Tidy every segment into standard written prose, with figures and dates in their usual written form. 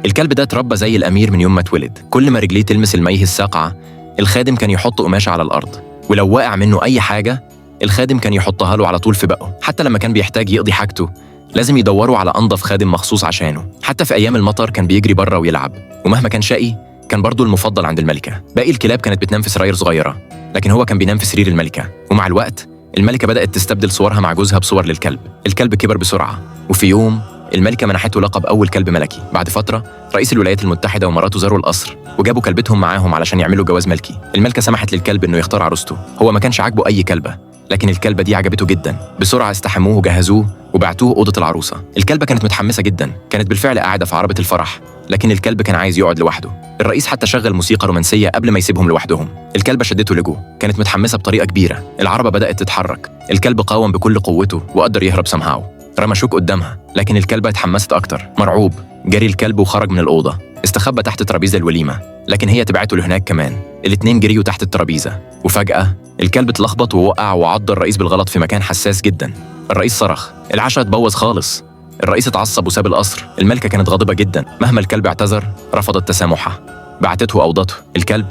الكلب ده اتربى زي الأمير من يوم ما اتولد. كل ما رجليه تلمس المياه الساقعة الخادم كان يحط قماشة على الأرض، ولو وقع منه أي حاجة الخادم كان يحطها له على طول في بقه. حتى لما كان بيحتاج يقضي حاجته لازم يدوروا على أنظف خادم مخصوص عشانه. حتى في أيام المطر كان بيجري بره ويلعب، ومهما كان شقي كان برضه المفضل عند الملكة. باقي الكلاب كانت بتنام في سراير صغيرة، لكن هو كان بينام في سرير الملكة. ومع الوقت الملكة بدأت تستبدل صورها مع جوزها بصور للكلب. الكلب كبر بسرعة، وفي يوم الملكة منحته لقب أول كلب ملكي. بعد فترة رئيس الولايات المتحدة ومراته زاروا القصر وجابوا كلبتهم معاهم علشان يعملوا جواز ملكي. الملكة سمحت للكلب إنه يختار عروسته. هو ما كانش عاجبه أي كلبة، لكن الكلبة دي عجبته جدا. بسرعة استحموه وجهزوه وبعتوه أوضة العروسة. الكلبة كانت متحمسة جدا، كانت بالفعل قاعدة في عربة الفرح، لكن الكلب كان عايز يقعد لوحده. الرئيس حتى شغل موسيقى رومانسية قبل ما يسيبهم لوحدهم. الكلبة شدته لجوه، كانت متحمسة بطريقة كبيرة. العربة بدأت تتحرك، الكلب قاوم بكل قوته وقدر يهرب سمهاو. رمى شوك قدامها، لكن الكلبة اتحمست أكتر. مرعوب جري الكلب وخرج من الأوضة، استخبى تحت ترابيزة الوليمة، لكن هي تبعته لهناك كمان. الاتنين جريوا تحت الترابيزة، وفجأة الكلب اتلخبط ووقع وعض الرئيس بالغلط في مكان حساس جدا. الرئيس صرخ، العشاء اتبوظ خالص. الرئيس اتعصب وساب القصر. الملكة كانت غاضبة جدا، مهما الكلب اعتذر رفضت تسامحه، بعتته وأوضته. الكلب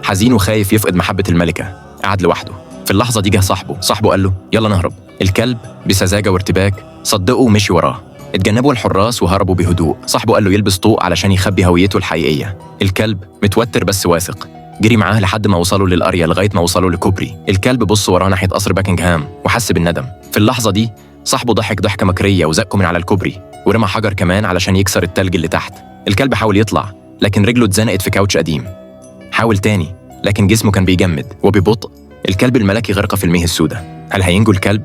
حزين وخايف يفقد محبة الملكة قعد لوحده. في اللحظة دي جه صاحبه قال له يلا نهرب. الكلب بسذاجة وارتباك صدقه ومشي وراه. اتجنبوا الحراس وهربوا بهدوء. صاحبه قال له يلبس طوق علشان يخبي هويته الحقيقية. الكلب متوتر بس واثق جري معاه لحد ما وصلوا للقرية، لغاية ما وصلوا لكوبري. الكلب بص وراه ناحية قصر باكنغهام وحس بالندم. في اللحظة دي صاحبه ضحك ضحكة مكرية وزقه من على الكوبري ورمى حجر كمان علشان يكسر التلج اللي تحت. الكلب حاول يطلع لكن رجله اتزنقت في كاوتش قديم. حاول تاني لكن جسمه كان بيجمد، وببطء الكلب الملكي غرق في المياه السوداء. هل هينجو الكلب